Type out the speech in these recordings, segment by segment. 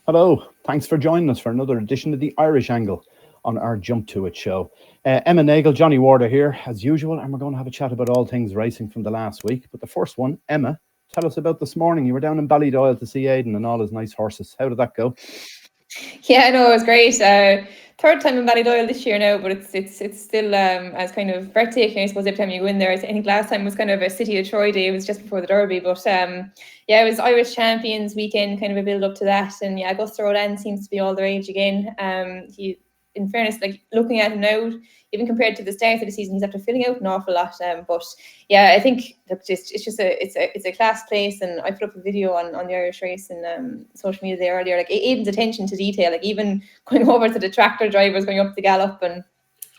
Hello, thanks for joining us for another edition of the Irish Angle on our Jump to It show. Emma Nagle, Johnny Ward are here as usual, and we're going to have a chat about all things racing from the last week. But the first one, Emma, tell us about this morning. You were down in Valy Doid to see Aidan and all his nice horses. How did that go? Yeah, no, it was great. Third time in Valy Doid this year now, but it's still as kind of breathtaking, I suppose, every time you go in there. I think last time was kind of a City of Troy day. It was just before the Derby, but yeah, it was Irish Champions weekend, kind of a build up to that. And yeah, Augusta Roland seems to be all the rage again. He, in fairness, like looking at him now, even compared to the start of the season, he's after filling out an awful lot. But yeah, I think look, it's a class place, and I put up a video on the Irish race and social media there earlier. Like Aidan's attention to detail, like even going over to the tractor drivers, going up the gallop, and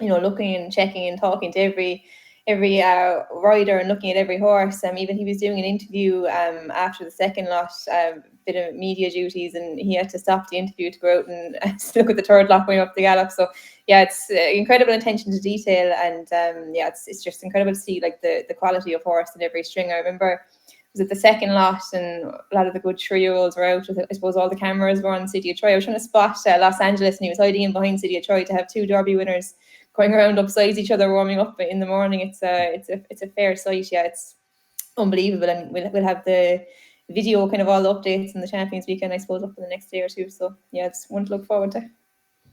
looking and checking and talking to every rider and looking at every horse. Even he was doing an interview after the second lot, bit of media duties, and he had to stop the interview to go out and look at the third lot going up the gallop. So yeah, it's incredible attention to detail, and yeah, it's just incredible to see like the quality of horse in every string. I remember was it the second lot, and a lot of the good 3-year-olds were out. I suppose all the cameras were on City of Troy. I was trying to spot Los Angeles, and he was hiding in behind City of Troy to have 2 Derby winners going around upside each other warming up in the morning. It's a fair sight. Yeah, it's unbelievable, and we'll have the video, kind of all the updates in the Champions weekend, I suppose, up in the next day or two. So yeah, it's one to look forward to.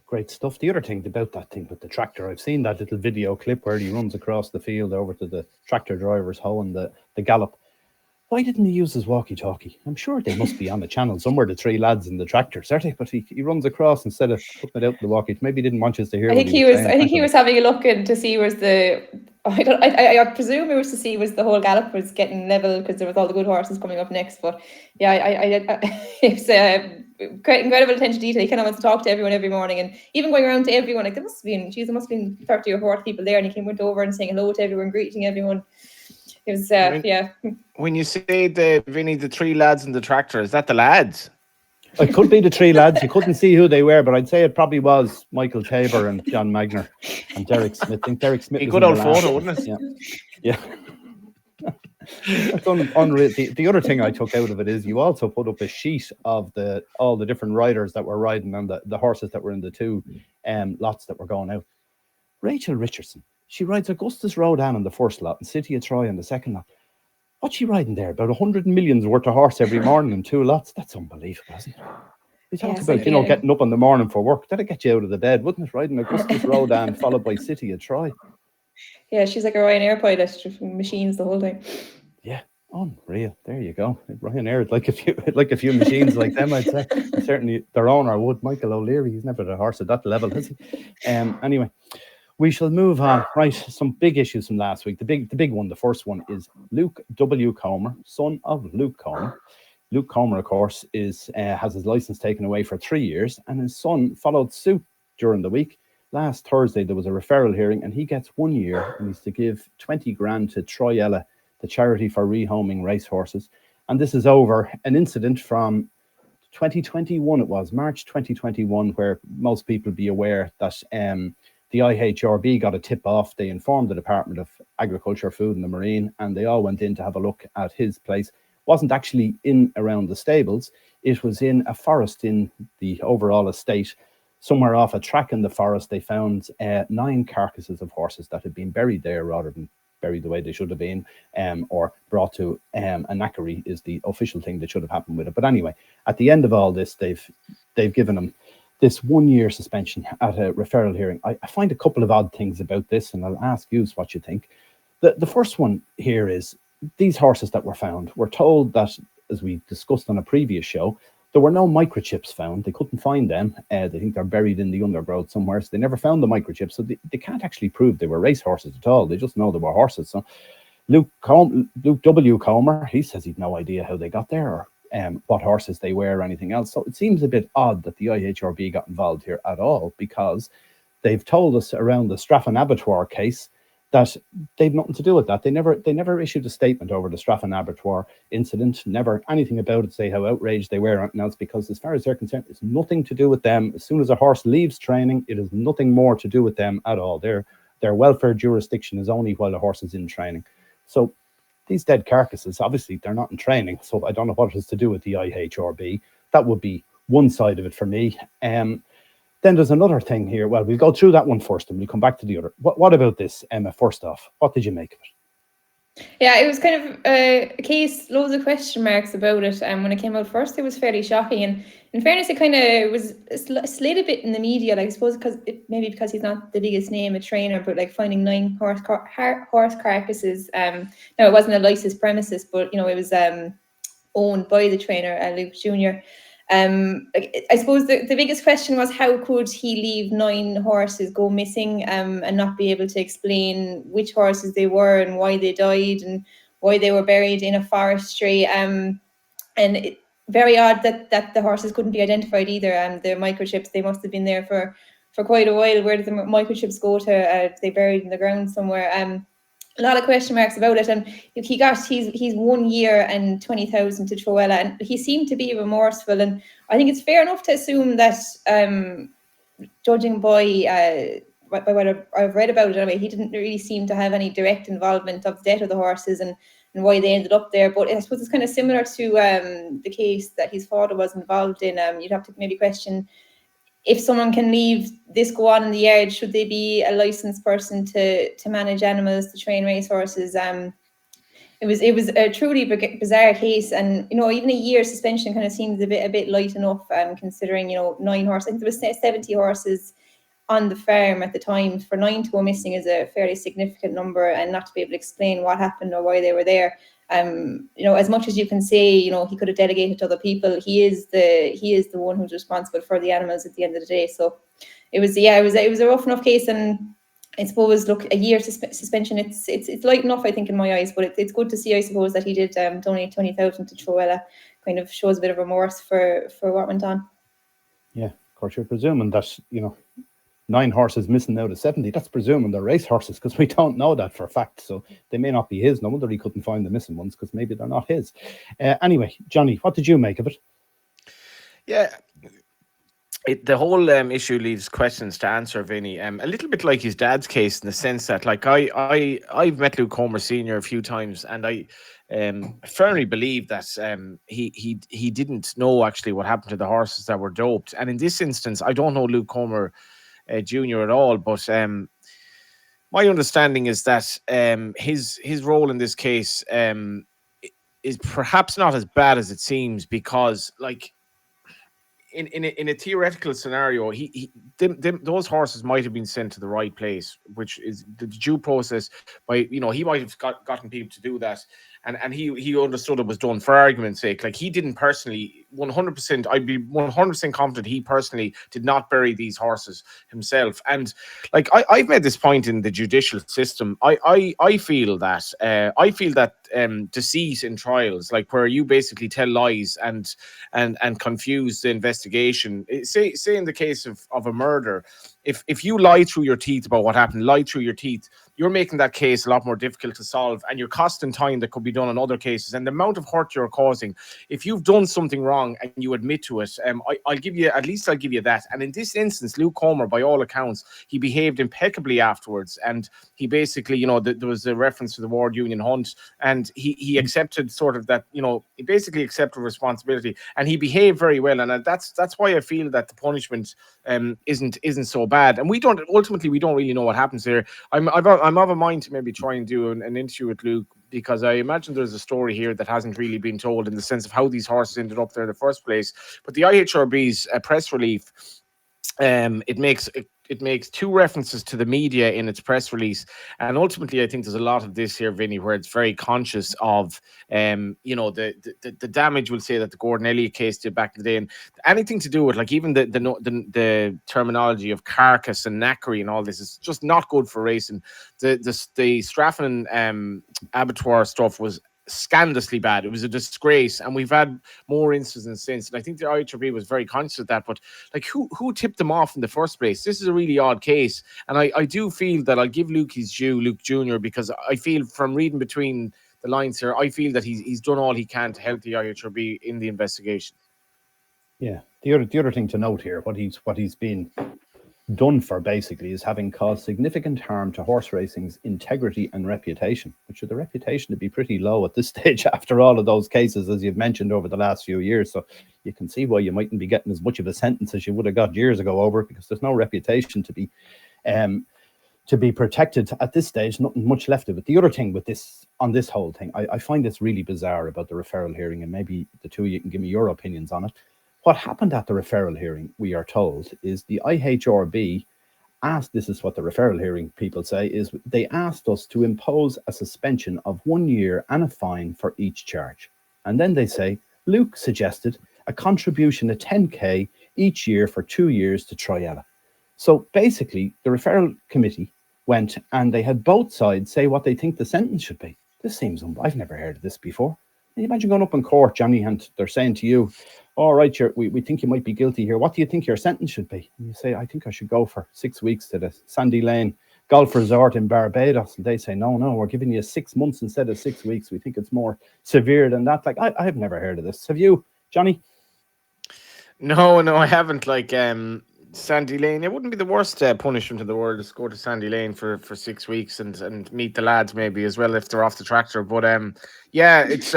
Great stuff. The other thing about that thing with the tractor, I've seen that little video clip where he runs across the field over to the tractor driver's hoe and the gallop. Why didn't he use his walkie-talkie? I'm sure they must be on the channel somewhere, the 3 lads in the tractor, certainly. But he runs across instead of putting it out the walkie. Maybe he didn't want us to hear. I think he was having a look in to see was the. I presume it was to see was the whole gallop was getting level because there was all the good horses coming up next. But yeah, it's incredible attention to detail. He kind of wants to talk to everyone every morning, and even going around to everyone. Like there must have been 30 or 40 people there, and he went over and saying hello to everyone, greeting everyone. It was yeah. When you say the 3 lads in the tractor, is that the lads? It could be the 3 lads. You couldn't see who they were, but I'd say it probably was Michael Tabor and John Magner and Derek Smith. I think Derek Smith. A good old photo, wouldn't it? Yeah. That's unreal. The other thing I took out of it is you also put up a sheet of all the different riders that were riding and the horses that were in the 2 lots that were going out. Rachel Richardson. She rides Augustus Rodan in the first lot and City of Troy in the second lot. What's she riding there? About 100 millions worth of horse every morning in 2 lots. That's unbelievable, isn't it? We talked about, getting up in the morning for work. That'd get you out of the bed, wouldn't it? Riding Augustus Rodan followed by City of Troy. Yeah, she's like a Ryanair pilot, machines the whole time. Yeah, unreal. There you go. Ryanair, like a few machines like them, I'd say. And certainly their owner would. Michael O'Leary, he's never had a horse at that level, has he? Anyway. We shall move on. Right, some big issues from last week. The big one, the first one, is Luke W. Comer, son of Luke Comer. Luke Comer, of course, has his license taken away for 3 years, and his son followed suit during the week. Last Thursday, there was a referral hearing, and he gets 1 year, and he's to give 20 grand to Troyella, the charity for rehoming racehorses. And this is over an incident from 2021, it was, March 2021, where most people be aware that the IHRB got a tip off. They informed the Department of Agriculture, Food and the Marine, and they all went in to have a look at his place. Wasn't actually in around the stables. It was in a forest in the overall estate. Somewhere off a track in the forest, they found 9 carcasses of horses that had been buried there rather than buried the way they should have been, or brought to a knackery is the official thing that should have happened with it. But anyway, at the end of all this, they've given him this 1 year suspension at a referral hearing. I find a couple of odd things about this, and I'll ask you what you think. The first one here is these horses that were found were told that, as we discussed on a previous show, there were no microchips found. They couldn't find them. They think they're buried in the undergrowth somewhere, so they never found the microchips. So they can't actually prove they were race horses at all. They just know they were horses. So Luke W. Comer, he says he'd no idea how they got there or what horses they were or anything else. So it seems a bit odd that the IHRB got involved here at all, because they've told us around the Straffan Abattoir case that they've nothing to do with that. They never issued a statement over the Straffan Abattoir incident, never anything about it, say how outraged they were or anything else, because as far as they're concerned, it's nothing to do with them. As soon as a horse leaves training, it is nothing more to do with them at all. Their welfare jurisdiction is only while the horse is in training. So these dead carcasses, obviously, they're not in training, so I don't know what it has to do with the IHRB. That would be one side of it for me. Then there's another thing here. Well, we'll go through that one first and we'll come back to the other. What about this, Emma? First off, what did you make of it? Yeah, it was kind of a case, loads of question marks about it. And when it came out first, it was fairly shocking. And in fairness, it kind of was slayed a bit in the media. Like, I suppose maybe because he's not the biggest name, a trainer, but like finding 9 horse carcasses. Now it wasn't a licensed premises, but it was owned by the trainer, Luke Jr. I suppose the biggest question was, how could he leave 9 horses go missing and not be able to explain which horses they were and why they died and why they were buried in a forestry. Very odd that the horses couldn't be identified either. The microchips, they must have been there for quite a while. Where did the microchips go to? They buried in the ground somewhere. A lot of question marks about it, and he's 1 year and 20,000 to Troella, and he seemed to be remorseful. And I think it's fair enough to assume that, judging by what I've read about it anyway, he didn't really seem to have any direct involvement of the death of the horses and why they ended up there. But I suppose it's kind of similar to the case that his father was involved in. You'd have to maybe question, if someone can leave this go on in the yard, should they be a licensed person to manage animals, to train racehorses? It was a truly bizarre case, and even a year suspension kind of seems a bit light enough, considering 9 horses. I think there was 70 horses on the farm at the time. For 9 to go missing is a fairly significant number, and not to be able to explain what happened or why they were there. As much as you can say, he could have delegated to other people, he is the one who's responsible for the animals at the end of the day. So it was a rough enough case, and I suppose, look, a year suspension, it's light enough, I think, in my eyes, but it's good to see, I suppose, that he did donate 20,000 to Troella. Kind of shows a bit of remorse for what went on. Yeah, of course, you're presuming that 9 horses missing out of 70, that's presuming they're race horses, because we don't know that for a fact. So they may not be his. No wonder he couldn't find the missing ones, because maybe they're not his. Anyway, Johnny, what did you make of it? Yeah, the whole issue leaves questions to answer, Vinny. A little bit like his dad's case, in the sense that, like, I've met Luke Homer Sr. a few times, and I firmly believe that he didn't know actually what happened to the horses that were doped. And in this instance, I don't know Luke Homer Jr. at all, but my understanding is that his role in this case is perhaps not as bad as it seems, because, like, in a theoretical scenario, those horses might have been sent to the right place, which is the due process. By he might have gotten people to do that, and he understood it was done for argument's sake. Like, he didn't personally, 100%. I'd be 100% confident he personally did not bury these horses himself. And, like, I've made this point in the judicial system. I feel that deceit in trials, like, where you basically tell lies and confuse the investigation. Say in the case of a murder, if you lie through your teeth about what happened, you're making that case a lot more difficult to solve, and you're costing time that could be done on other cases. And the amount of hurt you're causing, if you've done something wrong and you admit to it, I'll give you that. And in this instance, Luke Homer, by all accounts, he behaved impeccably afterwards, and he basically, there was a reference to the Ward Union hunt, and he accepted sort of that, he basically accepted responsibility, and he behaved very well. And that's why I feel that the punishment isn't so bad. And we don't really know what happens here. I'm of a mind to maybe try and do an interview with Luke, because I imagine there's a story here that hasn't really been told, in the sense of how these horses ended up there in the first place. But the IHRB's press release, it makes 2 references to the media in its press release, and ultimately I think there's a lot of this here, Vinny, where it's very conscious of the damage, we'll say, that the Gordon Elliott case did back in the day, and anything to do with, like, even the terminology of carcass and knackery and all this is just not good for racing. The Strafford abattoir stuff was scandalously bad. It was a disgrace, and we've had more incidents since, and I think the IHRB was very conscious of that. But, like, who tipped them off in the first place? This is a really odd case, and I do feel that I'll give Luke his due, Luke Jr., because I feel, from reading between the lines here, I feel that he's done all he can to help the IHRB in the investigation. Yeah, the other thing to note here, what he's been done for basically is having caused significant harm to horse racing's integrity and reputation, which are the reputation to be pretty low at this stage after all of those cases, as you've mentioned, over the last few years. So you can see why you mightn't be getting as much of a sentence as you would have got years ago over it, because there's no reputation to be protected at this stage, nothing much left of it. The other thing with this, on this whole thing, I find this really bizarre about the referral hearing, and maybe the two of you can give me your opinions on it. What happened at the referral hearing, we are told, is the IHRB asked, this is what the referral hearing people say, is they asked us to impose a suspension of 1 year and a fine for each charge. And then they say, Luke suggested a contribution of 10k each year for 2 years to Troyella. So basically, the referral committee went and they had both sides say what they think the sentence should be. This seems, I've never heard of this before. Can you imagine going up in court, Johnny, and they're saying to you, all right, we think you might be guilty here. What do you think your sentence should be? And you say, I think I should go for 6 weeks to the Sandy Lane Golf Resort in Barbados. And they say, no, we're giving you 6 months instead of 6 weeks. We think it's more severe than that. Like, I've never heard of this. Have you, Johnny? No, I haven't. Like, Sandy Lane, it wouldn't be the worst punishment in the world to go to Sandy Lane for 6 weeks and meet the lads maybe as well if they're off the tractor. But yeah, it is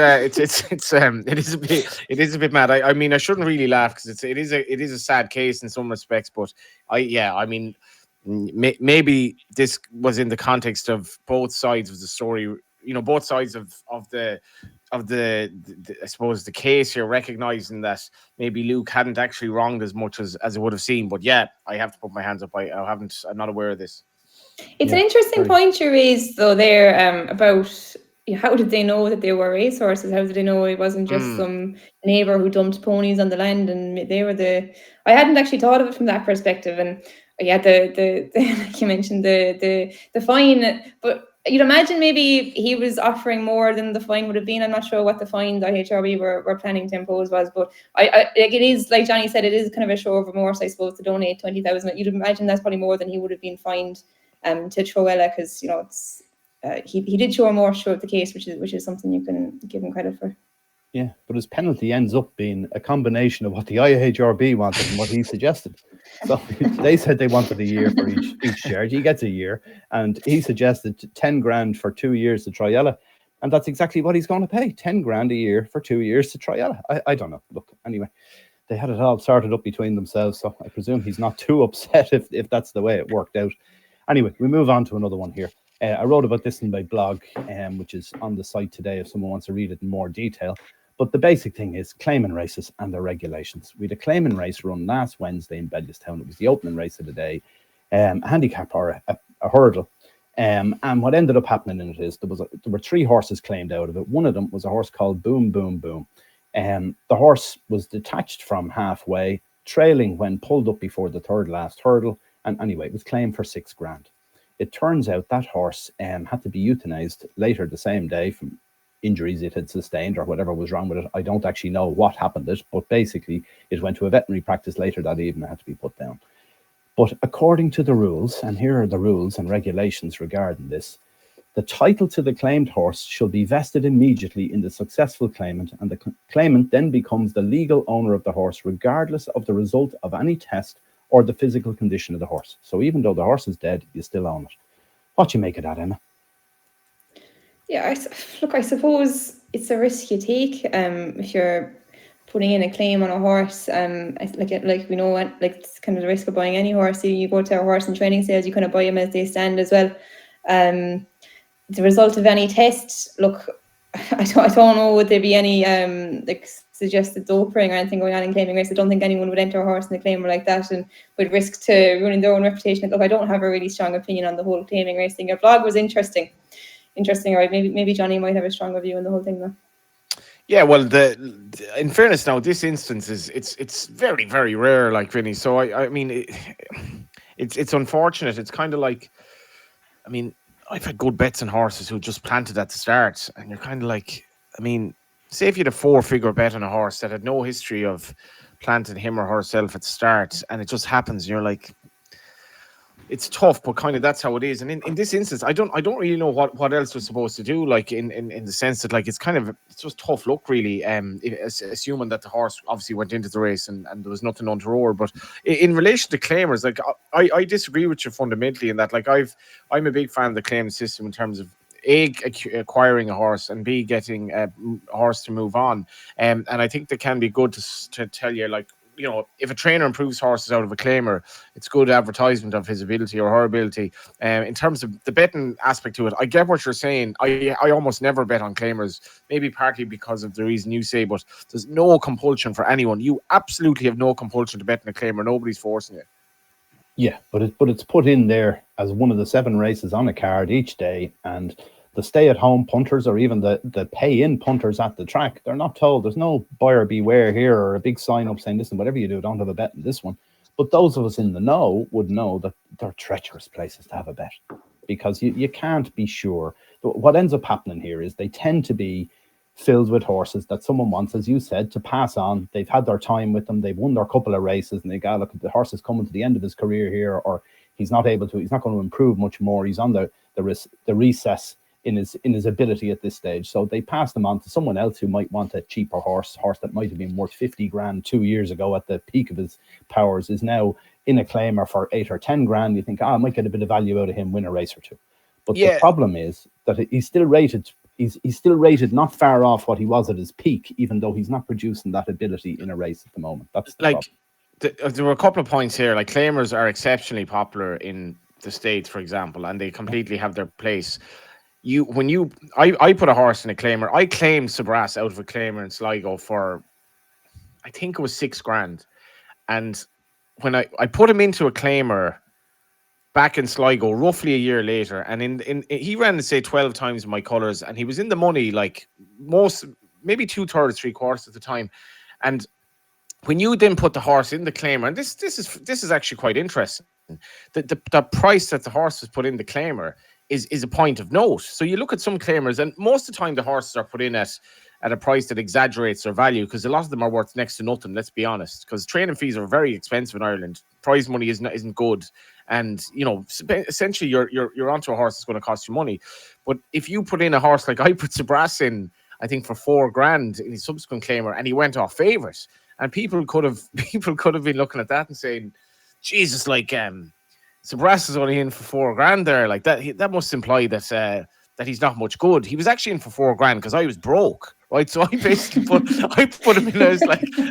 a bit mad. I mean, I shouldn't really laugh because it is a sad case in some respects. But I mean, maybe this was in the context of both sides of the story. You know, both sides of the I suppose the case here, recognizing that maybe Luke hadn't actually wronged as much as it would have seemed. But yeah, I have to put my hands up. I'm not aware of this. It's an interesting point you raised though there about how did they know that they were racehorses? How did they know it wasn't just some neighbor who dumped ponies on the land and they were I hadn't actually thought of it from that perspective. And yeah, the like you mentioned the fine, but you'd imagine maybe he was offering more than the fine would have been. I'm not sure what the fine the HRB were planning to impose was, but like it is, like Johnny said, it is kind of a show of remorse, I suppose, to donate 20,000. You'd imagine that's probably more than he would have been fined to Troella, because you know it's he did show remorse throughout the case, which is something you can give him credit for. Yeah, but his penalty ends up being a combination of what the IHRB wanted and what he suggested. So they said they wanted a year for each charge. He gets a year, and he suggested 10 grand for 2 years to Troyella, and that's exactly what he's going to pay, 10 grand a year for 2 years to Troyella. I don't know. Look, anyway, they had it all sorted up between themselves, so I presume he's not too upset if that's the way it worked out. Anyway, we move on to another one here. I wrote about this in my blog, which is on the site today if someone wants to read it in more detail. But the basic thing is claiming races and their regulations. We had a claiming race run last Wednesday in Bellewstown. It was the opening race of the day, a handicap or a hurdle. And what ended up happening in it is there were 3 horses claimed out of it. One of them was a horse called Boom Boom Boom. The horse was detached from halfway, trailing when pulled up before the third last hurdle. And anyway, it was claimed for 6 grand. It turns out that horse had to be euthanized later the same day from injuries it had sustained or whatever was wrong with it. I don't actually know what happened to it, but basically it went to a veterinary practice later that evening and had to be put down. But according to the rules, and here are the rules and regulations regarding this, the title to the claimed horse shall be vested immediately in the successful claimant, and the claimant then becomes the legal owner of the horse regardless of the result of any test or the physical condition of the horse. So even though the horse is dead, you still own it. What do you make of that, Emma? Yeah, I suppose it's a risk you take if you're putting in a claim on a horse. Like we know what, like it's kind of the risk of buying any horse. You go to a horse in training sales, you kind of buy them as they stand as well. The result of any test, look, I don't know, would there be any like suggested doping or anything going on in claiming race? I don't think anyone would enter a horse in a claimer like that and would risk to ruining their own reputation. Look, I don't have a really strong opinion on the whole claiming race thing. Your blog was interesting, right? Maybe Johnny might have a stronger view on the whole thing though. Yeah, well, in fairness, now this instance it's very, very rare, like Vinny. So I mean, it's unfortunate. It's kind of like, I mean, I've had good bets on horses who just planted at the start, and you're kind of like, I mean, say if you had a 4-figure bet on a horse that had no history of planting him or herself at the start, and it just happens, and you're like, it's tough, but kind of that's how it is. And in this instance, I don't really know what else we're supposed to do. Like in the sense that like it's just tough luck really. Assuming that the horse obviously went into the race and there was nothing untoward. But in relation to claimers, like I disagree with you fundamentally in that. Like I'm a big fan of the claim system in terms of A, acquiring a horse, and B, getting a horse to move on. And I think that can be good to tell you, like, if a trainer improves horses out of a claimer, it's good advertisement of his ability or her ability. In terms of the betting aspect to it, I get what you're saying. I almost never bet on claimers, maybe partly because of the reason you say, but there's no compulsion for anyone. You absolutely have no compulsion to bet on a claimer. Nobody's forcing you. Yeah, but it's put in there as one of the 7 races on a card each day, and the stay-at-home punters or even the pay-in punters at the track, they're not told. There's no buyer beware here or a big sign-up saying, listen, whatever you do, don't have a bet in this one. But those of us in the know would know that they're treacherous places to have a bet, because you can't be sure. What ends up happening here is they tend to be filled with horses that someone wants, as you said, to pass on. They've had their time with them. They've won their couple of races, and they go, look, the horse is coming to the end of his career here, or he's not going to improve much more. He's on the recess in his ability at this stage. So they pass them on to someone else who might want a cheaper horse that might have been worth 50 grand 2 years ago at the peak of his powers, is now in a claimer for 8 or 10 grand. You think, I might get a bit of value out of him, win a race or two. But the problem is that he's still rated. He's still rated not far off what he was at his peak, even though he's not producing that ability in a race at the moment. That's the problem. There were a couple of points here. Like, claimers are exceptionally popular in the States, for example, and they completely have their place. I put a horse in a claimer. I claimed Sabras out of a claimer in Sligo for, I think it was 6 grand. And when I put him into a claimer back in Sligo roughly a year later, and he ran, say, 12 times my colours, and he was in the money like maybe 2/3, 3/4 at the time. And when you then put the horse in the claimer, and this is actually quite interesting, the price that the horse was put in the claimer is a point of note. So you look at some claimers, and most of the time the horses are put in at a price that exaggerates their value, because a lot of them are worth next to nothing, let's be honest, because training fees are very expensive in Ireland. Prize money isn't good, and essentially you're onto a horse that's going to cost you money. But if you put in a horse like I put Sabras in, I think for 4 grand in his subsequent claimer, and he went off favourite, and people could have been looking at that and saying, Jesus, like Sabras is only in for 4 grand there, like that must imply that he's not much good. He was actually in for 4 grand because I was broke, right? So I basically put him in.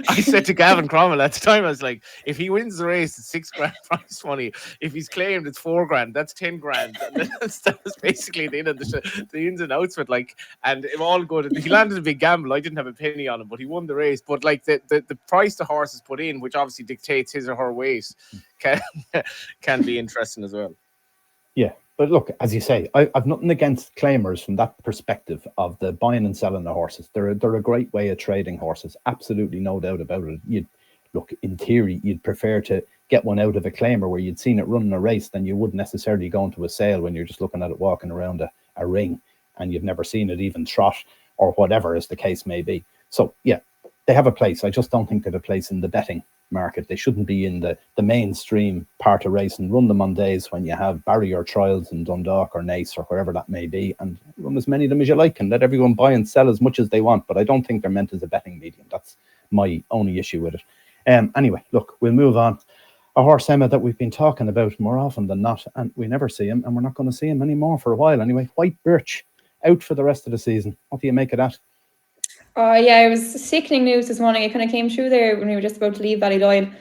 I said to Gavin Cromwell at the time, I was like, if he wins the race, it's 6 grand prize money. If he's claimed, it's 4 grand. That's 10 grand. And that was basically the end of the ins and outs of it. Like, and it all good. He landed a big gamble. I didn't have a penny on him, but he won the race. But like the price the horse is put in, which obviously dictates his or her weight, can be interesting as well. Yeah. But look, as you say, I've nothing against claimers from that perspective of the buying and selling the horses. They're a great way of trading horses. Absolutely no doubt about it. Look, in theory, you'd prefer to get one out of a claimer where you'd seen it running a race than you would necessarily go into a sale when you're just looking at it walking around a ring and you've never seen it even trot or whatever as the case may be. So, yeah, they have a place. I just don't think they have a place in the betting market. They shouldn't be in the mainstream part of racing. Run them on days when you have barrier trials in Dundalk or Nace or wherever that may be, and run as many of them as you like and let everyone buy and sell as much as they want. But I don't think they're meant as a betting medium. That's my only issue with it. Anyway, look, we'll move on. A horse, Emma, that we've been talking about more often than not, and we never see him, and we're not going to see him anymore for a while anyway. White Birch, out for the rest of the season. What do you make of that? Yeah, it was sickening news this morning. It kind of came through there when we were just about to leave Valy Doid.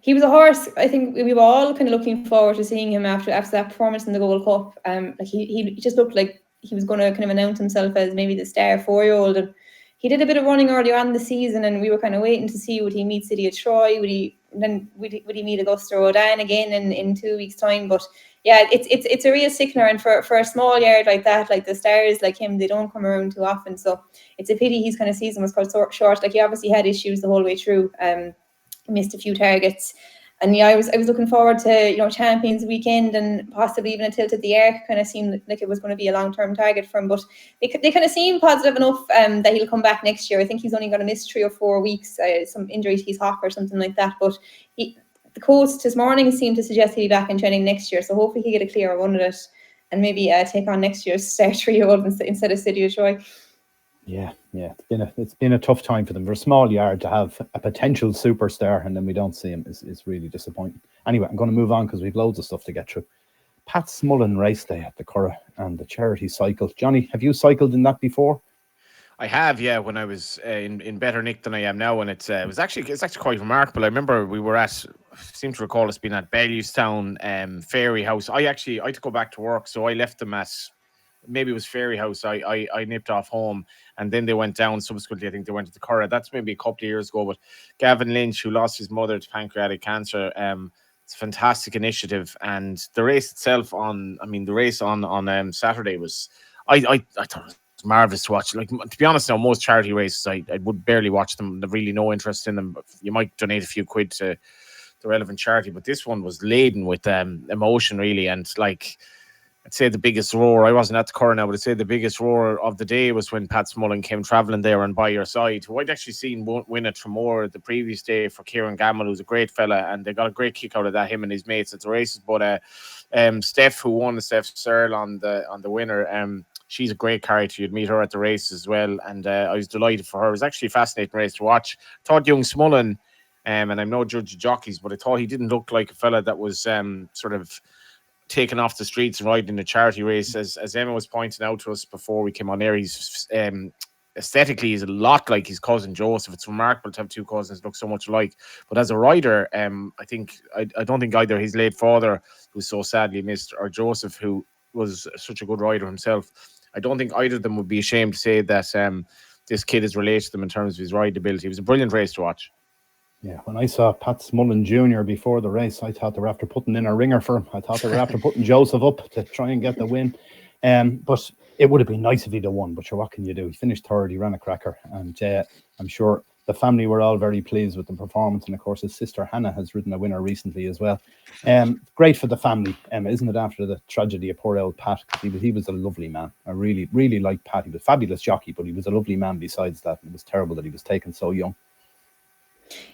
He was a horse, I think we were all kind of looking forward to seeing him after that performance in the Gold Cup. Like he just looked like he was going to kind of announce himself as maybe the star 4-year-old. And he did a bit of running earlier on in the season, and we were kind of waiting to see, would he meet City of Troy? Would he meet Augusta Rodan again in 2 weeks' time? But yeah, it's a real sickener, and for a small yard like that, like the stars like him, they don't come around too often. So it's a pity his kind of season was cut short. Like, he obviously had issues the whole way through. Missed a few targets, and yeah, I was looking forward to Champions Weekend and possibly even a tilt at the Arc. Kind of seemed like it was going to be a long-term target for him, but they kind of seem positive enough that he'll come back next year. I think he's only going to miss 3 or 4 weeks, some injury to his hock or something like that. But the coach this morning seemed to suggest he'll be back in training next year. So hopefully he get a clearer run of it and maybe take on next year's Star 3-year-old instead of City of Troy. Yeah, it's been a tough time for them. For a small yard to have a potential superstar and then we don't see him is really disappointing. Anyway, I'm going to move on because we've loads of stuff to get through. Pat Smullen race day at the Curragh and the charity cycle. Johnny, have you cycled in that before? I have, yeah, when I was in better nick than I am now, and it's actually quite remarkable. I remember we were I seem to recall us being at Bellewstown Fairy House. I had to go back to work, so I left them at maybe it was Fairy House. I nipped off home, and then they went down. Subsequently, I think they went to the Curragh. That's maybe a couple of years ago. But Gavin Lynch, who lost his mother to pancreatic cancer, it's a fantastic initiative. And the race itself on Saturday was, I thought it was marvelous to watch. Like, to be honest, now most charity races I would barely watch them. I've really no interest in them. You might donate a few quid to the relevant charity, but this one was laden with emotion, really, and like. I'd say the biggest roar, I wasn't at the Curragh now, but I'd say the biggest roar of the day was when Pat Smullen came travelling there and by your side, who I'd actually seen win it from more the previous day for Kieran Gamble, who's a great fella, and they got a great kick out of that, him and his mates at the races. But Steph, who won, Steph Searle on the winner, she's a great character. You'd meet her at the race as well, and I was delighted for her. It was actually a fascinating race to watch. I thought young Smullen, and I'm no judge of jockeys, but I thought he didn't look like a fella that was sort of taken off the streets and riding in a charity race. As Emma was pointing out to us before we came on air, he's aesthetically he's a lot like his cousin Joseph. It's remarkable to have two cousins look so much alike. But as a rider, I don't think either his late father, who's so sadly missed, or Joseph, who was such a good rider himself, I don't think either of them would be ashamed to say that this kid is related to them in terms of his riding ability. It was a brilliant race to watch. Yeah, when I saw Pat Smullen Jr. before the race, I thought they were after putting in a ringer for him. I thought they were after putting Joseph up to try and get the win. But it would have been nice if he'd have won. But sure, what can you do? He finished third, he ran a cracker. And I'm sure the family were all very pleased with the performance. And of course, his sister Hannah has ridden a winner recently as well. Great for the family, isn't it, after the tragedy of poor old Pat? Because he was a lovely man. I really, really liked Pat. He was a fabulous jockey, but he was a lovely man besides that. It was terrible that he was taken so young.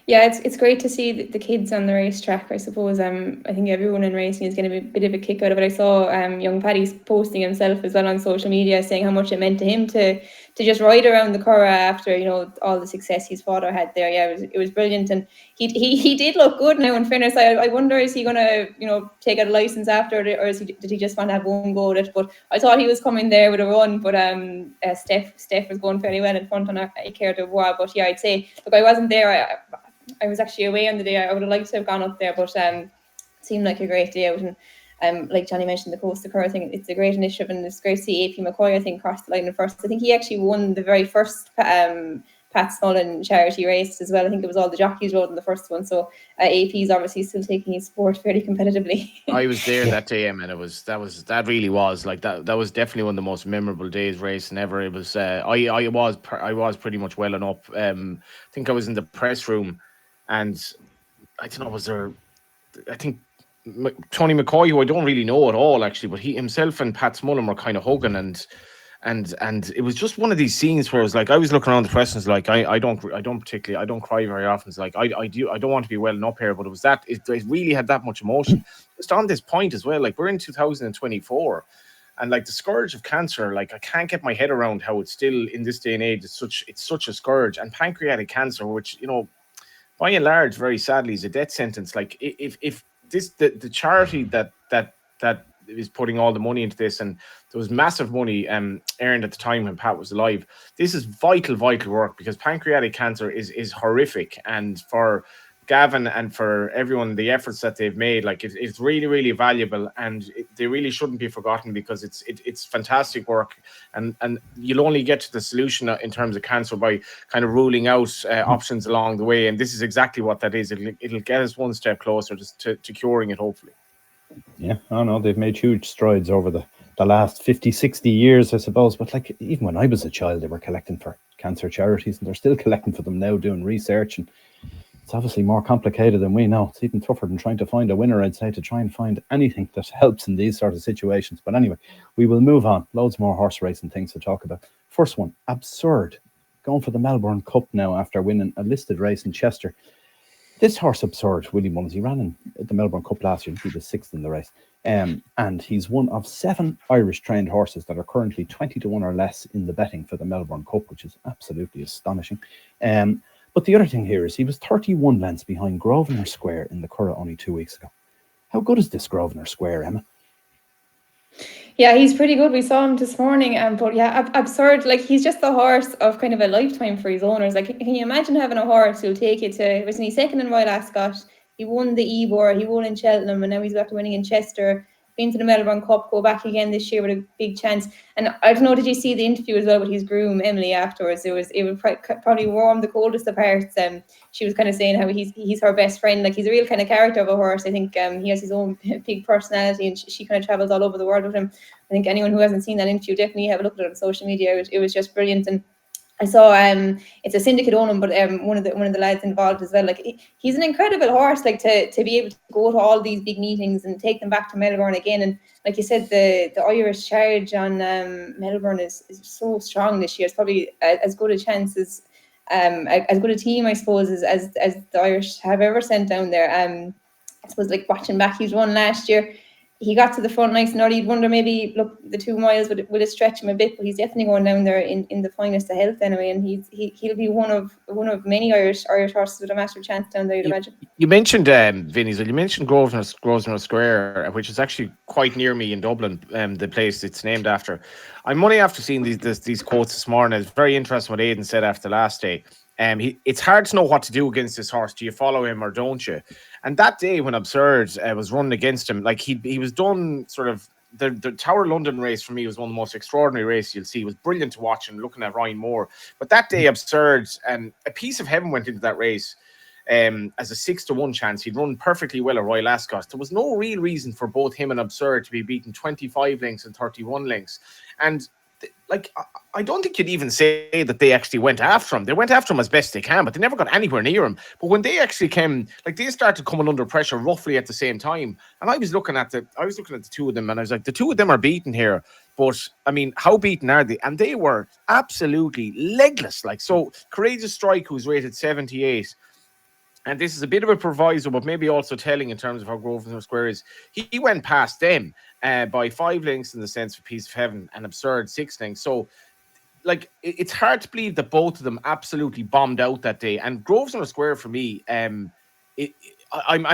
Yeah, it's great to see the kids on the racetrack. I suppose I think everyone in racing is getting a bit of a kick out of it. I saw young Paddy's posting himself as well on social media, saying how much it meant to him to just ride around the Curragh after all the success his father had there. Yeah, it was brilliant, and he did look good. Now, in fairness, I wonder, is he going to take out a license after it, or did he just want to have one go at it? But I thought he was coming there with a run. But Steph was going fairly well in front on Iker de Bois. But yeah, I'd say, look, I wasn't there. I was actually away on the day. I would have liked to have gone up there, but seemed like a great day out. And like Johnny mentioned, the Coast to Curragh thing, it's a great initiative, and it's great to see AP McEvoy, I think, cross the line first. I think he actually won the very first Pat Smullen charity race as well. I think it was all the jockeys rode in the first one. So AP's obviously still taking his sport fairly competitively. I was there that day, and that really was like that. That was definitely one of the most memorable days racing ever. It was I was pretty much welling up. I think I was in the press room. And I don't know, was there? I think Tony McCoy, who I don't really know at all, actually, but he himself and Pat Smullen were kind of hugging, and it was just one of these scenes where it was like I was looking around the press, and it's like I don't cry very often. It's like I don't want to be welling up here, but it really had that much emotion. Just on this point as well, like we're in 2024. And like the scourge of cancer, like I can't get my head around how it's still in this day and age. It's such a scourge, and pancreatic cancer, which by and large, very sadly, is a death sentence. Like if this the charity that is putting all the money into this, and there was massive money earned at the time when Pat was alive. This is vital work, because pancreatic cancer is horrific, and for Gavin and for everyone, the efforts that they've made, like it's really, really valuable, and they really shouldn't be forgotten, because it's fantastic work, and you'll only get to the solution in terms of cancer by kind of ruling out options along the way, and this is exactly what that is. It'll get us one step closer to curing it, hopefully. Yeah, I know they've made huge strides over the last 50, 60 years, I suppose, but like even when I was a child, they were collecting for cancer charities, and they're still collecting for them now, doing research, and it's obviously more complicated than we know. It's even tougher than trying to find a winner, I'd say, to try and find anything that helps in these sort of situations. But anyway, we will move on. Loads more horse racing things to talk about. First one, Absurd, going for the Melbourne Cup now after winning a listed race in Chester. This horse, Absurd, Willie Mullins, he ran in the Melbourne Cup last year. He was 6th in the race. And he's one of 7 Irish trained horses that are currently 20-1 or less in the betting for the Melbourne Cup, which is absolutely astonishing. But the other thing here is he was 31 lengths behind Grosvenor Square in the Curragh only 2 weeks ago. How good is this Grosvenor Square, Emma? Yeah, he's pretty good. We saw him this morning, but yeah, Absurd. Like, he's just the horse of kind of a lifetime for his owners. Like, can you imagine having a horse who'll take you to? Wasn't he second in Royal Ascot? He won the Ebor, he won in Cheltenham, and now he's back to winning in Chester. Been to the Melbourne Cup, go back again this year with a big chance. And I don't know, did you see the interview as well with his groom Emily afterwards? It would probably warm the coldest of hearts. She was kind of saying how he's her best friend. Like, he's a real kind of character of a horse. I think he has his own big personality, and she kind of travels all over the world with him. I think anyone who hasn't seen that interview, definitely have a look at it on social media. It was just brilliant. And I saw it's a syndicate owner, but one of the lads involved as well. Like, he's an incredible horse. Like, to be able to go to all these big meetings and take them back to Melbourne again. And like you said, the Irish charge on Melbourne is so strong this year. It's probably as good a chance as good a team, I suppose, as the Irish have ever sent down there. I suppose, like, watching back his run last year, he got to the front nice and early. You'd wonder maybe, look, the 2 miles would stretch him a bit, but he's definitely going down there in the finest of health anyway. And he'll be one of many Irish horses with a massive chance down there, you'd imagine. You mentioned Vinny's. You mentioned Grosvenor Square, which is actually quite near me in Dublin. The place it's named after. I'm only after seeing these quotes this morning. It's very interesting what Aidan said after the last day. It's hard to know what to do against this horse. Do you follow him or don't you? And that day when Absurd was running against him, like he was done sort of the Tower London race for me was one of the most extraordinary races you'll see. It was brilliant to watch and looking at Ryan Moore. But that day, Absurd and a piece of heaven went into that race as a 6-1 chance. He'd run perfectly well at Royal Ascot. There was no real reason for both him and Absurd to be beaten 25 lengths and 31 lengths. And like, I don't think you'd even say that they actually went after him. They went after him as best they can, but they never got anywhere near him. But when they actually came, like, they started coming under pressure roughly at the same time. And I was looking at the 2 of them, and I was like, the 2 of them are beaten here. But I mean, how beaten are they? And they were absolutely legless. Like, so Courageous Strike, who's rated 78. And this is a bit of a proviso, but maybe also telling in terms of how Grosvenor Square is. He went past them by 5 lengths in the sense of Piece of Heaven, and Absurd 6 lengths. So, like, it's hard to believe that both of them absolutely bombed out that day. And Grosvenor Square for me, I'm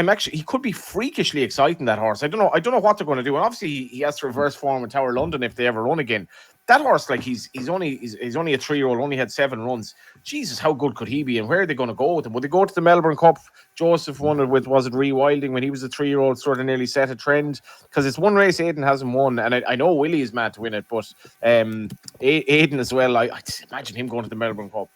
actually, he could be freakishly exciting, that horse. I don't know what they're going to do. And obviously he has to reverse form with Tower London if they ever run again. That horse, like, he's only a 3-year-old, only had 7 runs. Jesus, how good could he be? And where are they going to go with him? Would they go to the Melbourne Cup? Joseph wondered was it Rewilding when he was a 3-year-old, sort of nearly set a trend? Because it's one race Aidan hasn't won, and I know Willie is mad to win it, but Aidan as well. I imagine him going to the Melbourne Cup.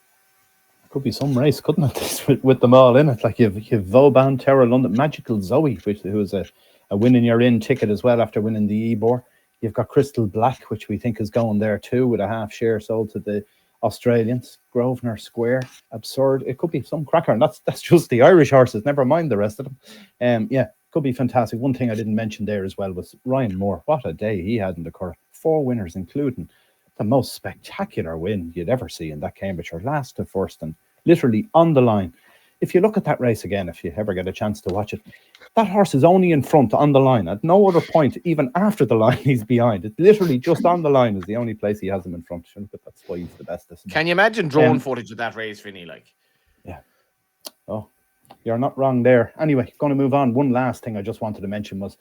Could be some race, couldn't it? with them all in it. Like, you've Vauban, Tower London, Magical Zoe, who was a win in your in ticket as well after winning the Ebor. You've got Crystal Black, which we think is going there too, with a half share sold to the Australians. Grosvenor Square, Absurd. It could be some cracker, and that's just the Irish horses. Never mind the rest of them. Yeah, could be fantastic. One thing I didn't mention there as well was Ryan Moore. What a day he had in the Curragh. 4 winners, including the most spectacular win you'd ever see in that Cambridgeshire, last to first and literally on the line. If you look at that race again, if you ever get a chance to watch it, that horse is only in front on the line. At no other point, even after the line, he's behind. It's literally just on the line is the only place he has him in front. But that's why he's the best. Can you imagine drone footage of that race, Vinny? Like, yeah. Oh, you're not wrong there. Anyway, going to move on. One last thing I just wanted to mention was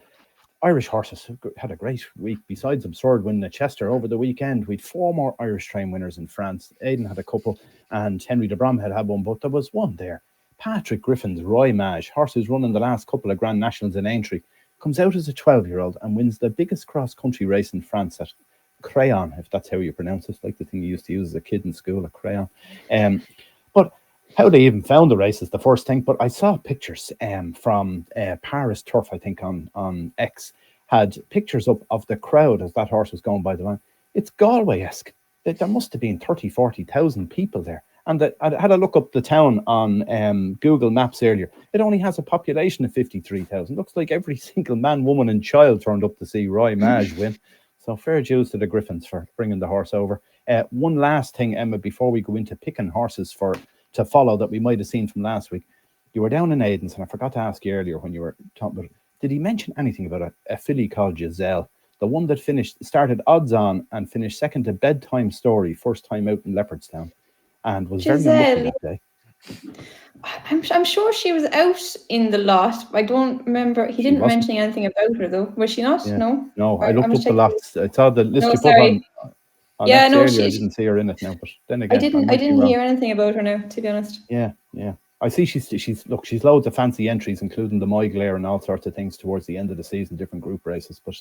Irish horses had a great week. Besides Absurd winning at Chester over the weekend, we'd 4 more Irish train winners in France. Aidan had a couple, and Henry de Brom had one, but there was one there. Patrick Griffin's Roy Mage, horse who's running the last couple of Grand Nationals in Aintree, comes out as a 12-year-old and wins the biggest cross-country race in France at Crayon, if that's how you pronounce it, like the thing you used to use as a kid in school, at Crayon. But how they even found the race is the first thing. But I saw pictures from Paris Turf, I think, on X, had pictures up of the crowd as that horse was going by the line. It's Galway-esque. There must have been 30,000-40,000 people there. And I had a look up the town on Google Maps earlier. It only has a population of 53,000. Looks like every single man, woman and child turned up to see Roy Mage win. So fair dues to the Griffins for bringing the horse over. One last thing, Emma, before we go into picking horses to follow that we might have seen from last week. You were down in Aiden's, and I forgot to ask you earlier when you were talking about it. Did he mention anything about a filly called Giselle? The one that started odds on and finished second to Bedtime Story, first time out in Leopardstown, and was very unlucky that day. I'm sure she was out in the lot. I don't remember. He didn't mention anything about her, though. Was she not? Yeah. No. I looked up the lots. I saw the list you put on. Yeah, no, earlier. I didn't see her in it now, but then again, I didn't hear anything about her now, to be honest. Yeah. I see she's loads of fancy entries, including the Nagle and all sorts of things towards the end of the season, different group races. But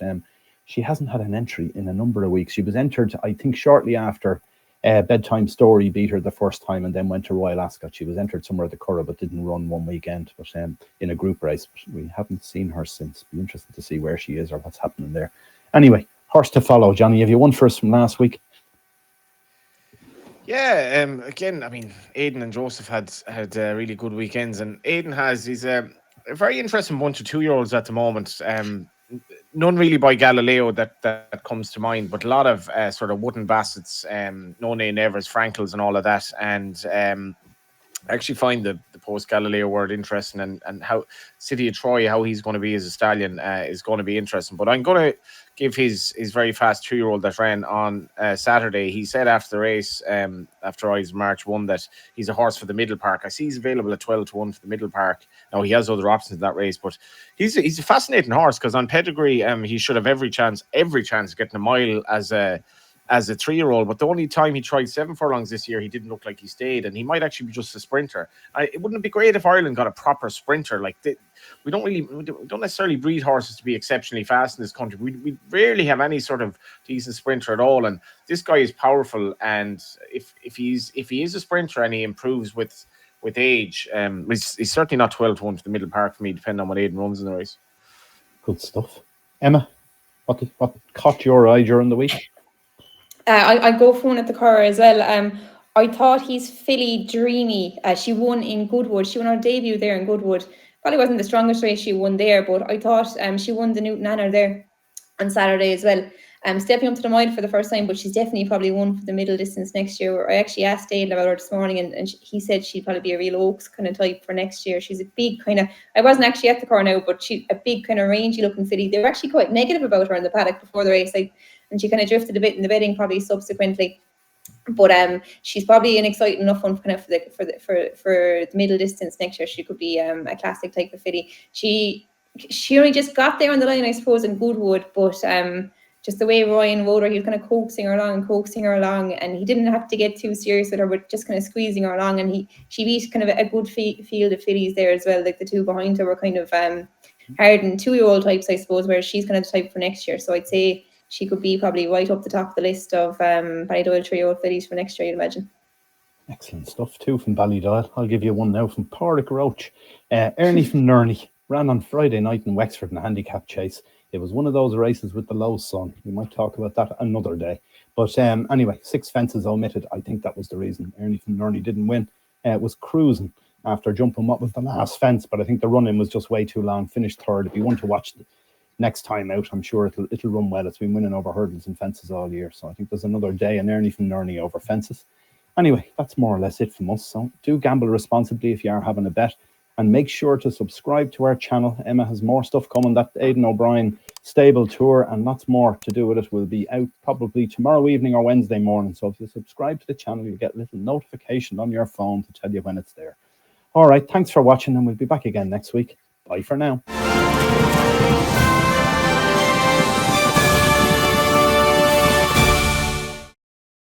she hasn't had an entry in a number of weeks. She was entered, I think, shortly after Bedtime Story beat her the first time and then went to Royal Ascot. She was entered somewhere at the Curragh, but didn't run one weekend. But in a group race, but we haven't seen her since. Be interested to see where she is or what's happening there. Anyway, horse to follow, Johnny. Have you one for us from last week? Yeah, again, I mean, Aidan and Joseph had really good weekends, and Aidan he's a very interesting bunch of 2-year-olds at the moment. None really by Galileo that comes to mind, but a lot of sort of Wooden Bassets, No Nay Nevers, Frankels, and all of that. And I actually find the post Galileo word interesting, and how City of Troy, how he's going to be as a stallion, is going to be interesting. But I'm going to give his very fast 2-year-old that ran on Saturday. He said after the race, after Eyes March 1, that he's a horse for the Middle Park. I see he's available at 12-1 for the Middle Park. Now, he has other options in that race, but he's a fascinating horse because on pedigree, he should have every chance of getting a mile as a 3-year-old. But the only time he tried 7 furlongs this year, he didn't look like he stayed, and he might actually be just a sprinter. It wouldn't be great if Ireland got a proper sprinter. Like we don't necessarily breed horses to be exceptionally fast in this country. We rarely have any sort of decent sprinter at all, and this guy is powerful. And if he is a sprinter and he improves with age, he's certainly not 12-1 for the Middle Park for me, depending on what Aidan runs in the race. Good stuff. Emma, what caught your eye during the week? I go for one at the Curragh as well. I thought he's Filly Dreamy. She won in Goodwood. She won her debut there in Goodwood. Probably wasn't the strongest race she won there, but I thought she won the Newton Anner there on Saturday as well. Stepping up to the mile for the first time, but she's definitely probably one for the middle distance next year. I actually asked Aidan about her this morning, and he said she'd probably be a real Oaks kind of type for next year. She's a big kind of, I wasn't actually at the Curragh now, but she's a big kind of rangy looking filly. They were actually quite negative about her in the paddock before the race, and she kind of drifted a bit in the betting probably subsequently. But she's probably an exciting enough one kind of for the middle distance next year. She could be a classic type of filly. She only just got there on the line, I suppose, in Goodwood, but just the way Ryan rode her, he was kind of coaxing her along, and he didn't have to get too serious with her, but just kind of squeezing her along, and she beat kind of a good field of fillies there as well. Like the two behind her were kind of hardened 2-year-old types, I suppose, whereas she's kind of the type for next year. So I'd say she could be probably right up the top of the list of Valy Doid 3-year-old fillies for next year, you'd imagine. Excellent stuff too from Valy Doid. I'll give you one now from Pádraig Roach. Ernie from Nerney ran on Friday night in Wexford in a handicap chase. It was one of those races with the low sun. We might talk about that another day. But anyway, 6 fences omitted. I think that was the reason Ernie from Nerney didn't win. It was cruising after jumping what was the last fence, but I think the run-in was just way too long. Finished third. It'd be one to watch next time out. I'm sure it'll run well. It's been winning over hurdles and fences all year. So I think there's another day and Ernie from Nerney over fences. Anyway, that's more or less it from us. So do gamble responsibly if you are having a bet. And make sure to subscribe to our channel. Emma has more stuff coming. That Aidan O'Brien stable tour and lots more to do with it will be out probably tomorrow evening or Wednesday morning. So if you subscribe to the channel, you'll get a little notification on your phone to tell you when it's there. All right, thanks for watching, and we'll be back again next week. Bye for now.